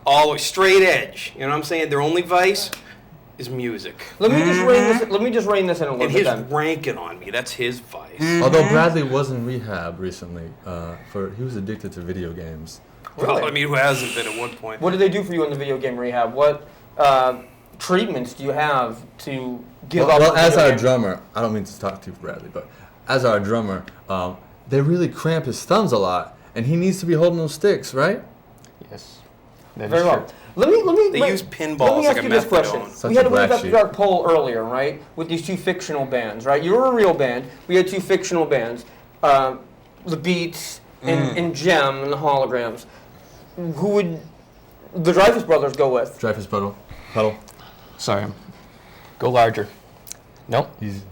all straight edge. You know what I'm saying? Their only vice is music. Let me just rein this. Let me just rein this in a little bit. And his ranking on me, that's his vice. Although Bradley was in rehab recently, he was addicted to video games. Well, I mean, who hasn't been at one point? What did they do for you in the video game rehab? What treatments do you have to give up? Well, as our drummer, I don't mean to talk to you, Bradley, but as our drummer, they really cramp his thumbs a lot, and he needs to be holding those sticks, right? Yes. Very well. Let me. They use pinballs like a this question. Such We had a a Wave black After sheep. Dark poll earlier, right? With these two fictional bands, right? You were a real band. We had two fictional bands, the Beats and Gem and the Holograms. Who would the Dreyfuss Brothers go with? Dreyfuss Puddle. Sorry. Go larger. Nope. He's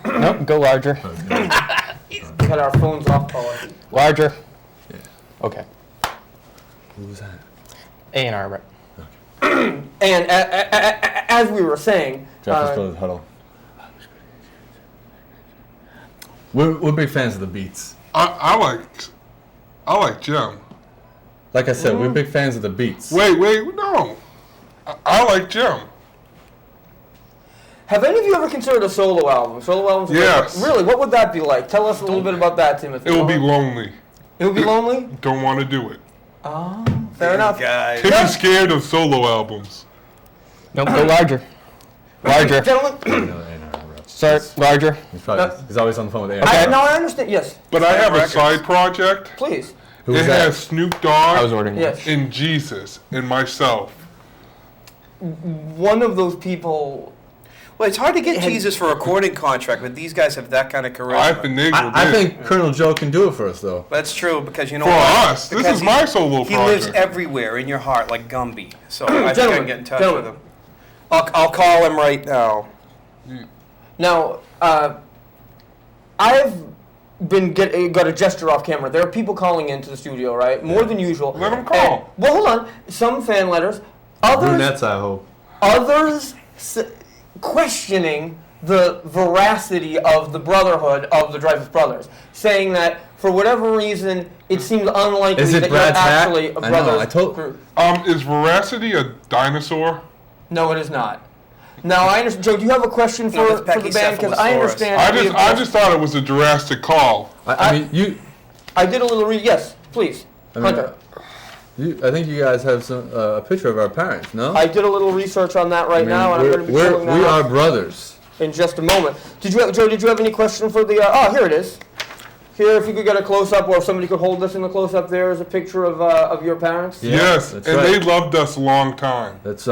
Nope. Go larger. We had our phones off power. Larger. Yeah. Okay. Who was that? A&R, right? And as we were saying, Dreyfuss Brothers Huddle. We're big fans of the Beats. I like Jim. Like I said, we're big fans of the Beats. Wait, no. I like Jim. have any of you ever considered a solo album? Solo albums? Yes. Really? What would that be like? Tell us a little bit about that, Timothy. It will be lonely. It would be lonely? Don't want to do it. Oh, fair enough. Guys. Tim's scared of solo albums. Nope. Go larger. Larger. Gentlemen, Sir, larger. He's always on the phone with I Aaron. understand. Yes, But I have a Records. side project. please. Who's It that? has Snoop I was Dogg ordering. Yes. and Jesus and myself. One of those people. Well, it's hard to get Jesus for a recording contract, but these guys have that kind of charisma. I've finagled I it. think Colonel Joe can do it for us, though. That's true, because you know For what? us, this Because is my solo He lives project. everywhere in your heart, like Gumby. So I think I Gentlemen, can get in touch gentlemen. with him. I'll call him right now. Now, I've got a gesture off camera. There are people calling into the studio, right? More than usual. Let 'em call. And- well, hold on. Some fan letters. Brunettes, I hope. Others questioning the veracity of the brotherhood of the Dreyfuss Brothers, saying that for whatever reason it seems unlikely Is it that Brad's you're hat? actually a I know, brothers I told- group. Is Veracity a dinosaur? No, it is not. Now I understand. Joe, do you have a question No, for that's the band? Because I Pachycephalosaurus. understand. I just thought it was a Jurassic call. I mean, you. I did a little yes, please, I mean, Hunter. I think you guys have some a picture of our parents, no? I did a little research on that right I mean, now, and I'm going to be pulling that we up are brothers. in just a moment. Joe? Did you have any question for the? Oh, here it is. Here, if you could get a close up, or if somebody could hold this in the close up, there is a picture of your parents. Yeah, Yes, that's and right. they loved us a long time. That's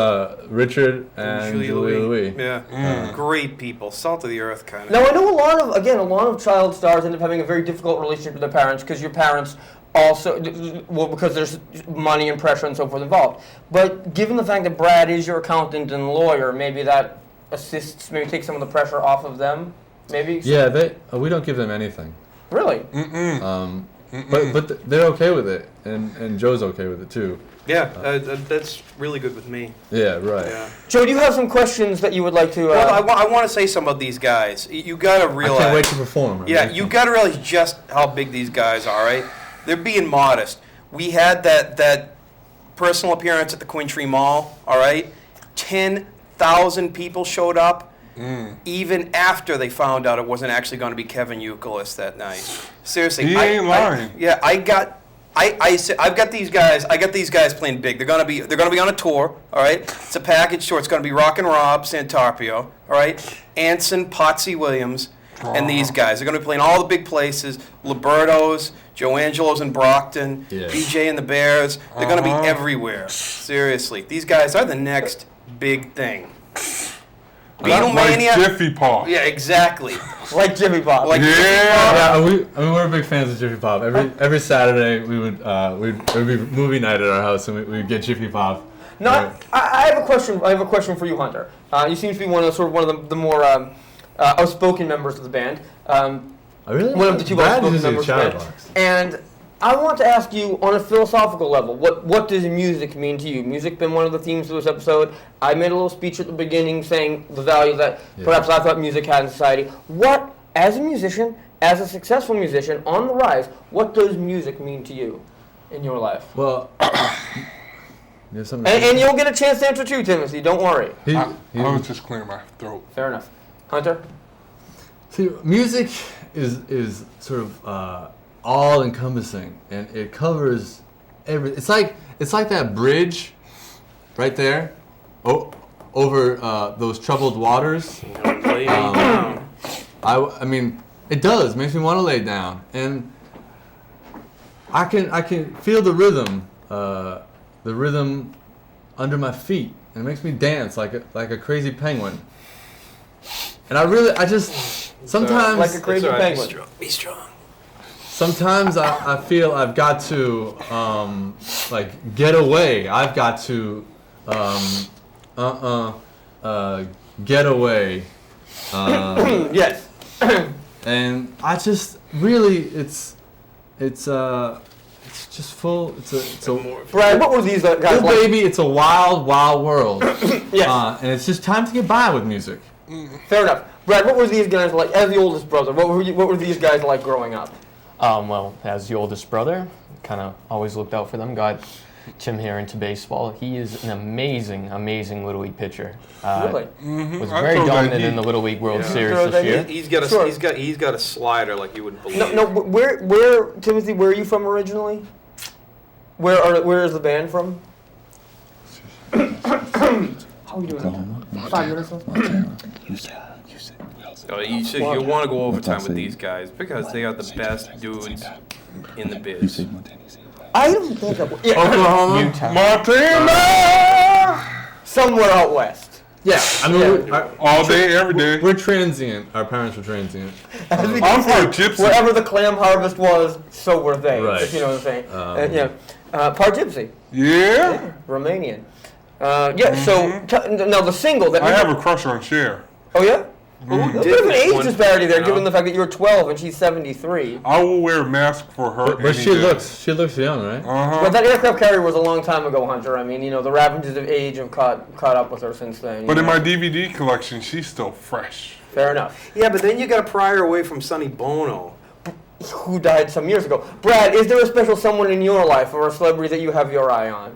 Richard and Julia Louis. Yeah. Great people. Salt of the earth kind of. Now I know a lot of child stars end up having a very difficult relationship with their parents because your parents also, well, because there's money and pressure and so forth involved. But given the fact that Brad is your accountant and lawyer, maybe that assists, maybe takes some of the pressure off of them. Maybe. Yeah, we don't give them anything. Really? But they're okay with it, and Joe's okay with it too. Yeah, that's really good with me. Yeah, right. Yeah. Joe, do you have some questions that you would like to? Well, I want to say something about these guys. You got to realize. I can't wait to perform. Yeah, you got to realize just how big these guys are, right? They're being modest. We had that personal appearance at the Quintree Mall, all right? 10,000 people showed up, even after they found out it wasn't actually going to be Kevin Youkilis that night. Seriously. He ain't lying. I've got these guys. I got these guys playing big. They're gonna be on a tour. All right. It's a package tour. It's gonna be Rockin' Rob Santarpio. All right. Anson, Potsy Williams, and these guys. They're gonna be playing all the big places. Liberto's, Joe Angelo's in Brockton, BJ and the Bears. They're gonna be everywhere. Seriously, these guys are the next big thing. Beatlemania. Like Jiffy Pop. Yeah, exactly. like Jimmy Bob. Like Yeah, we're big fans of Jiffy Pop. Every Saturday we'd be movie night at our house, and we'd get Jiffy Pop. No, I have a question. I have a question for you, Hunter. You seem to be one of the more outspoken members of the band. Really? One of the two Brad outspoken is a members of the band. chatterbox. And I want to ask you, on a philosophical level, what does music mean to you? Music been one of the themes of this episode. I made a little speech at the beginning saying the value that perhaps I thought music had in society. What, as a musician, as a successful musician on the rise, what does music mean to you in your life? Well, You have something? And you'll get a chance to answer too, Timothy. Don't worry. I was just clearing my throat. Fair enough. Hunter? See, music is sort of all encompassing, and it covers every. It's like that bridge, right there, over those troubled waters. I mean, it does makes me want to lay down, and I can feel the rhythm under my feet, and it makes me dance like a crazy penguin. And I just sometimes Like a crazy penguin. Be strong. sometimes I feel I've got to like get away. I've got to get away. Yes. And I just really it's just full. It's a Brad, what were these guys oh like? baby, it's a wild world. Yes. And it's just time to get by with music. Fair enough. Brad, what were these guys like? As the oldest brother, what were these guys like growing up? Well, as the oldest brother, kind of always looked out for them. Got Tim here into baseball. He is an amazing Little League pitcher. Really? Was I very throw that dominant heat. in the Little League World Yeah. Series Throw that this year. heat. He's got a slider like you wouldn't believe. No, but where, Timothy? Where are you from originally? Where is the band from? How are you doing? 5 minutes left. You want to go overtime with these guys because they are the best dudes in the biz. I don't think that. Yeah, Oklahoma. Utah. Montana! somewhere out west. Yeah, I mean, All day, every day. we're transient. Our parents were transient. As we I'm can from see, Gypsy. Wherever the clam harvest was, so were they. Right. If you know what I'm saying. Part Gypsy, Yeah? Romanian. So now the single that I have a crush on Cher. Oh yeah. A bit of an age one, disparity there, you know? given the fact that you're 12 and she's 73. I will wear a mask for her. But she looks young, right? But that aircraft carrier was a long time ago, Hunter. I mean, the ravages of age have caught up with her since then. you But in know? my DVD collection, she's still fresh. Fair enough. Yeah, but then you got to pry her away from Sonny Bono. Who died some years ago? Brad, is there a special someone in your life or a celebrity that you have your eye on?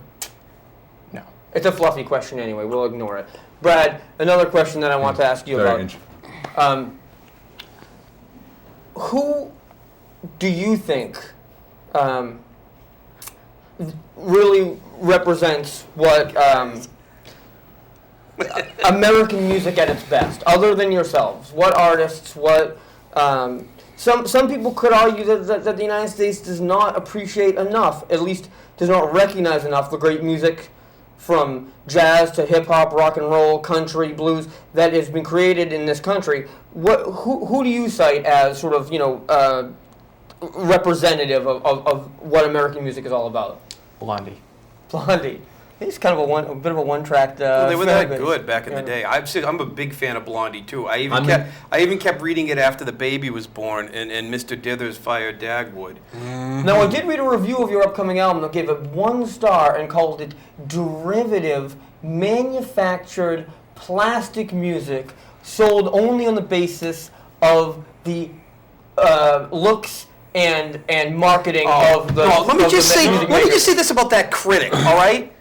No. It's a fluffy question anyway. We'll ignore it. Brad, another question that I want to ask you Very about. interesting. Who do you think really represents what American music at its best, other than yourselves? What artists? What some people could argue that the United States does not appreciate enough, at least does not recognize enough, the great music from jazz to hip hop, rock and roll, country, blues that has been created in this country. Who do you cite as sort of representative of what American music is all about? Blondie. Blondie. He's kind of a bit of a one-track. They were that fan base. good back in the day. I'm a big fan of Blondie too. I even kept reading it after the baby was born, and Mr. Dithers fired Dagwood. Now, I did read a review of your upcoming album that gave it 1 star and called it derivative, manufactured plastic music sold only on the basis of the looks and marketing of the. Let me just say this about that critic. All right,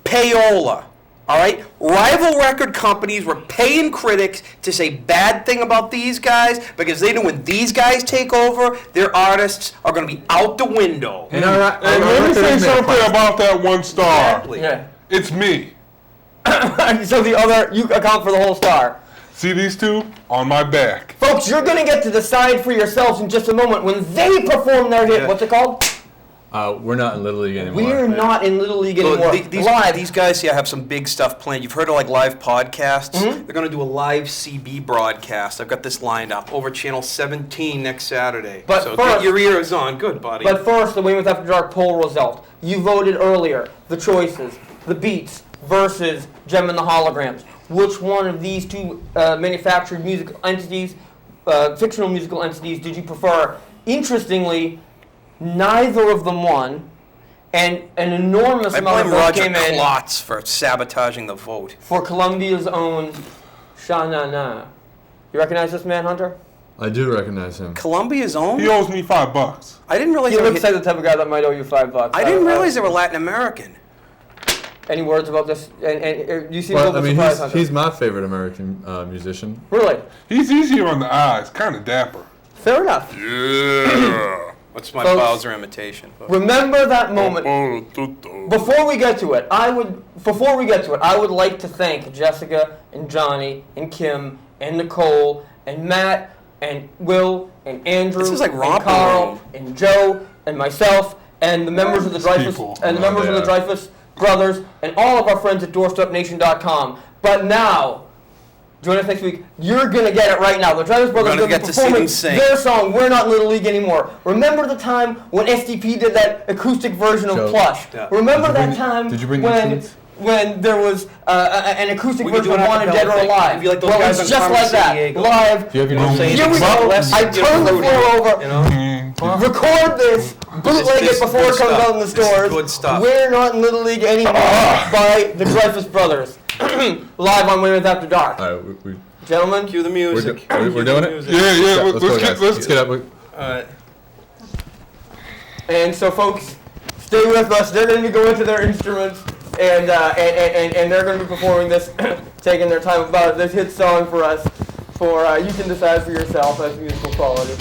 payola. All right, rival record companies were paying critics to say bad thing about these guys because they know when these guys take over, their artists are going to be out the window. And And let me say something about that 1 star. Exactly. Yeah. It's me. So the other, you account for the whole star. See these two? On my back. Folks, you're going to get to decide for yourselves in just a moment when they perform their hit. Yeah. What's it called? We're not in Little League anymore. We're not in Little League So anymore. Live. these guys here have some big stuff planned. You've heard of like live podcasts. Mm-hmm. They're going to do a live CB broadcast. I've got this lined up over channel 17 next Saturday. But so first- get your ears on. Good, buddy. But first, the Weymouth After Dark poll result. You voted earlier. The choices, the Beats versus Gem and the Holograms. Which one of these two manufactured musical entities, fictional musical entities, did you prefer? Interestingly, neither of them won, and an enormous I amount blame of votes Roger came in Klotz for sabotaging the vote. for Columbia's own Sha Na Na. You recognize this man, Hunter? I do recognize him. Columbia's own? He owes me $5. I didn't realize He they were, looks like the type of guy that might owe you $5. I didn't realize they were Latin American. any words about this? And you seem a Well, little I bit mean, surprised. Hunter. he's my favorite American musician. Really? He's easier on the eyes, kind of dapper. Fair enough. Yeah. What's my Folks, Bowser imitation? Remember that moment. Before we get to it, I would like to thank Jessica and Johnny and Kim and Nicole and Matt and Will and Andrew This is like and romper Carl room. and Joe and myself and the members of the People. Dreyfuss Brothers and all of our friends at doorstepnation.com. But now, join us next week. You're gonna get it right now. The Dreyfuss Brothers are gonna gonna get be to see them performing sing. their song "We're Not in Little League Anymore." Remember the time when SDP did that acoustic version of Joe. Plush? Yeah. Remember Did you that bring- time did you bring when instruments? when there was an acoustic We could version do of an Wanted acapella Dead or thing. Alive? It'd be like those Well, guys it's on just Carmen like that, Sandiego. live. Do you have your You know what I'm saying? Here we go. Less I you get turn the fruity, floor over. You know? Record this, bootleg This it before it good comes stuff. out in the This is stores. good stuff. We're Not in Little League Anymore by the Dreyfuss Brothers. Live on Weymouth After Dark. All right, we, Gentlemen, Cue the music. we're doing it? Music. Yeah, Let's go, guys. Let's get up. All right. and so folks, stay with us. They're going to be going to their instruments and they're going to be performing this, taking their time about this hit song for us. You can decide for yourself as musical quality.